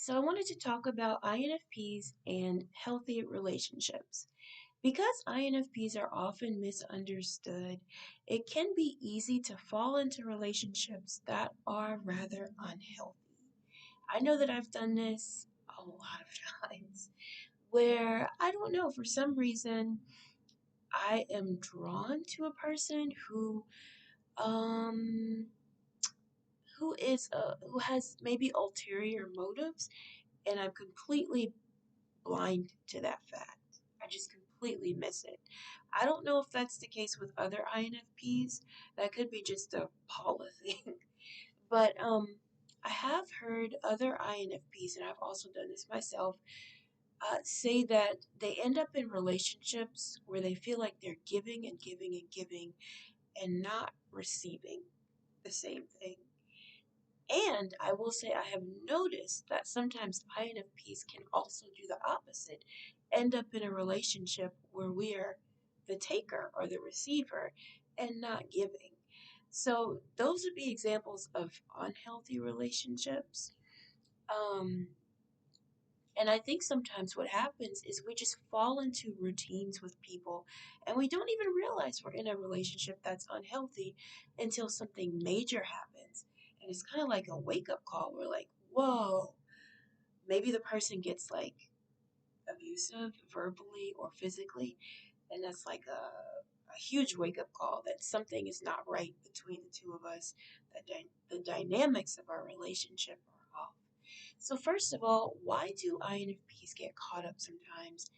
So, I wanted to talk about INFPs and healthy relationships. Because INFPs are often misunderstood, it can be easy to fall into relationships that are rather unhealthy. I know that I've done this a lot of times where I don't know, for some reason, I am drawn to a person um who has maybe ulterior motives, and I'm completely blind to that fact. I just completely miss it. I don't know if that's the case with other INFPs. That could be just a Paula thing. But I have heard other INFPs, and I've also done this myself, say that they end up in relationships where they feel like they're giving and giving and giving and not receiving the same thing. And I will say I have noticed that sometimes INFPs can also do the opposite, end up in a relationship where we are the taker or the receiver and not giving. So those would be examples of unhealthy relationships. Um, and I think sometimes what happens is we just fall into routines with people and we don't even realize we're in a relationship that's unhealthy until something major happens. And it's kind of like a wake up call. We're like, whoa, maybe the person gets like abusive verbally or physically. And that's like a huge wake up call that something is not right between the two of us, that the dynamics of our relationship are off. So, first of all, why do INFPs get caught up sometimes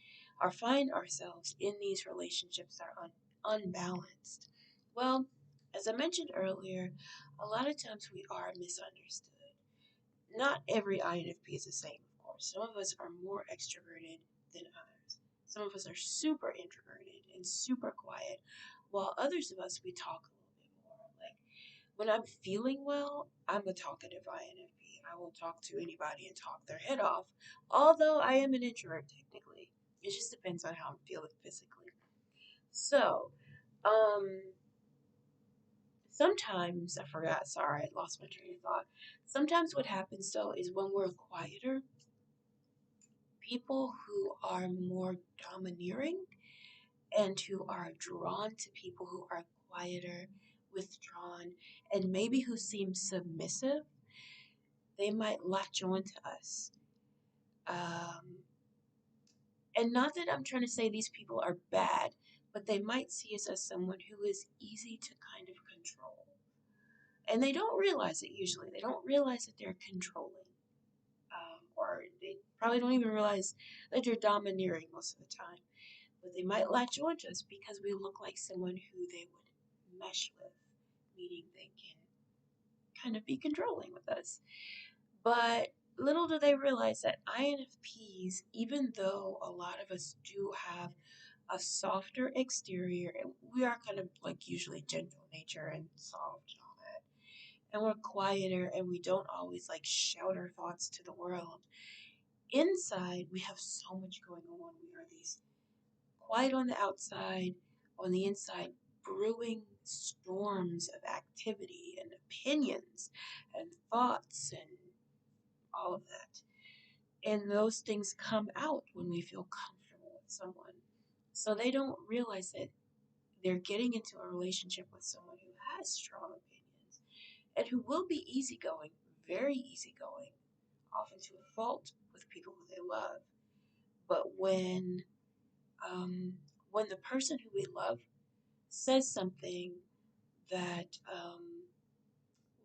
or find ourselves in these relationships that are unbalanced? Well, as I mentioned earlier, a lot of times we are misunderstood. Not every INFP is the same, of course. Some of us are more extroverted than others. Some of us are super introverted and super quiet, while others of us, we talk a little bit more. Like when I'm feeling well, I'm a talkative INFP. I will talk to anybody and talk their head off, although I am an introvert technically. It just depends on how I'm feeling physically. So, um, sometimes, I forgot, sorry, I lost my train of thought. Sometimes what happens though is when we're quieter, people who are more domineering and who are drawn to people who are quieter, withdrawn, and maybe who seem submissive, they might latch on to us. Um, and not that I'm trying to say these people are bad, but they might see us as someone who is easy to kind of control. And they don't realize it usually. They don't realize that they're controlling. Or they probably don't even realize that you're domineering most of the time. But they might latch on to us because we look like someone who they would mesh with, meaning they can kind of be controlling with us. But little do they realize that INFPs, even though a lot of us do have a softer exterior, and we are kind of like usually gentle nature and soft and all that, and we're quieter and we don't always like shout our thoughts to the world. Inside, we have so much going on. We are these quiet on the outside, on the inside, brewing storms of activity and opinions and thoughts and all of that. And those things come out when we feel comfortable with someone. So they don't realize that they're getting into a relationship with someone who has strong opinions and who will be easygoing, very easygoing, often to a fault with people who they love. But um, when the person who we love says something that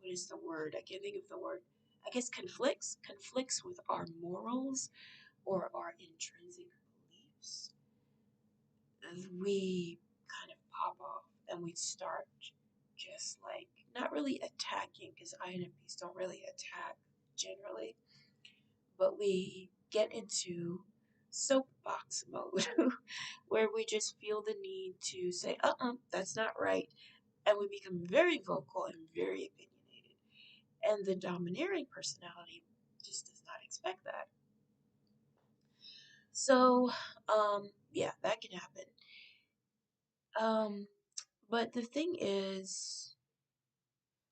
what is the word? I can't think of the word. I guess conflicts with our morals or our intrinsic beliefs, we kind of pop off and we start just like not really attacking because INFPs don't really attack generally, but we get into soapbox mode where we just feel the need to say, that's not right. And we become very vocal and very opinionated. And the domineering personality just does not expect that. So, yeah, that can happen. Um, but the thing is,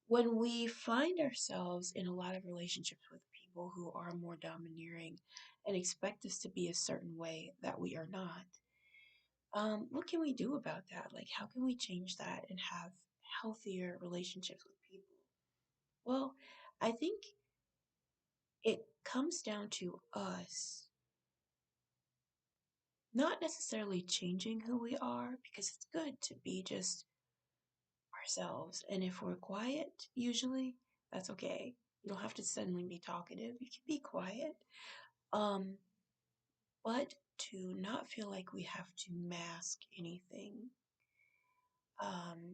when we find ourselves in a lot of relationships with people who are more domineering and expect us to be a certain way that we are not. What can we do about that? Like, how can we change that and have healthier relationships with people? Well, I think it comes down to us not necessarily changing who we are, because it's good to be just ourselves. And if we're quiet, usually, that's okay. You don't have to suddenly be talkative. You can be quiet. Um, but to not feel like we have to mask anything.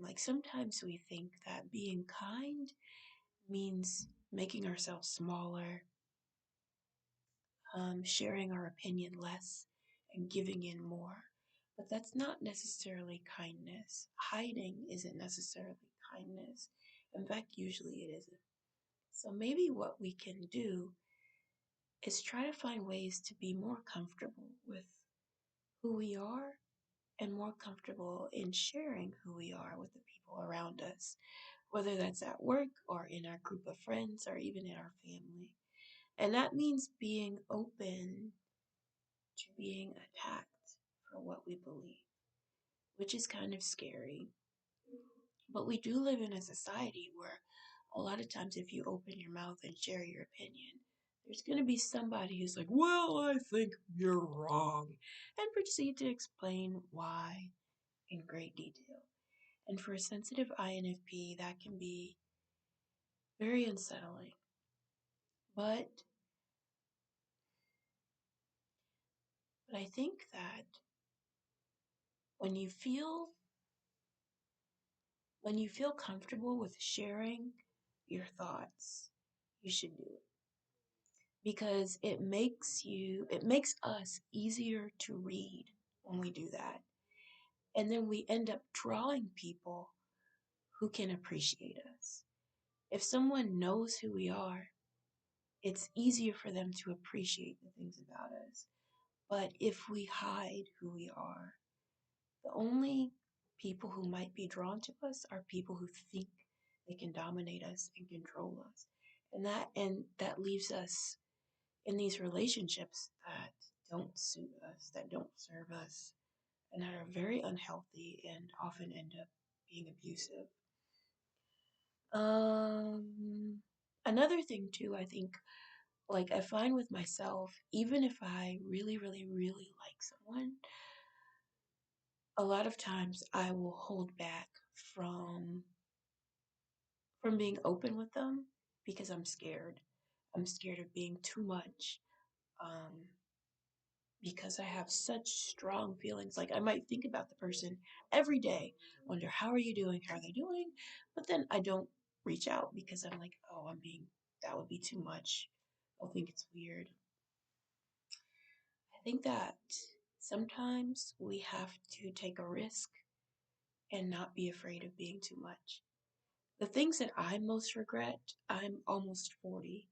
Like sometimes we think that being kind means making ourselves smaller, sharing our opinion less, and giving in more. But that's not necessarily kindness. Hiding isn't necessarily kindness. In fact, usually it isn't. So maybe what we can do is try to find ways to be more comfortable with who we are and more comfortable in sharing who we are with the people around us, whether that's at work or in our group of friends or even in our family. And that means being open to being attacked for what we believe, which is kind of scary. But we do live in a society where a lot of times if you open your mouth and share your opinion, there's going to be somebody who's like, well, I think you're wrong, and proceed to explain why in great detail. And for a sensitive INFP, that can be very unsettling. But I think that when you feel when you feel comfortable with sharing your thoughts, you should do it because it makes us easier to read when we do that. And then we end up drawing people who can appreciate us. If someone knows who we are, it's easier for them to appreciate the things about us. But if we hide who we are, the only people who might be drawn to us are people who think they can dominate us and control us. And that leaves us in these relationships that don't suit us, that don't serve us, and that are very unhealthy and often end up being abusive. Um, Another thing too, I think, like I find with myself, even if I really, really, really like someone, a lot of times I will hold back from from being open with them because I'm scared. I'm scared of being too much. Um, because I have such strong feelings. Like I might think about the person every day, wonder how are you doing? How are they doing? But then I don't reach out because I'm like, oh, that would be too much. I'll think it's weird. I think that sometimes we have to take a risk and not be afraid of being too much. The things that I most regret, I'm almost 40,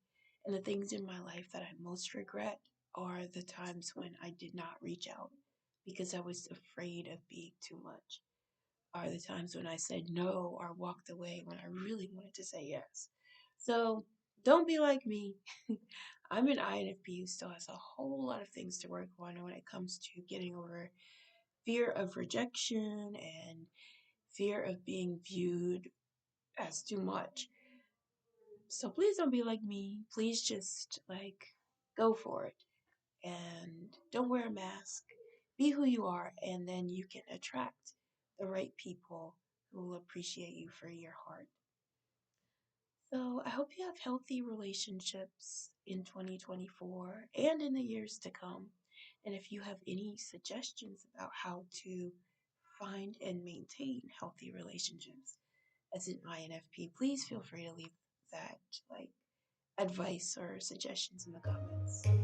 and the things in my life that I most regret are the times when I did not reach out because I was afraid of being too much, are the times when I said no or walked away when I really wanted to say yes. So don't be like me. I'm an INFP who still has a whole lot of things to work on when it comes to getting over fear of rejection and fear of being viewed as too much. So please don't be like me. Please just like go for it and don't wear a mask. Be who you are, and then you can attract the right people who will appreciate you for your heart. So I hope you have healthy relationships in 2024 and in the years to come. And if you have any suggestions about how to find and maintain healthy relationships as an INFP, please feel free to leave that like advice or suggestions in the comments.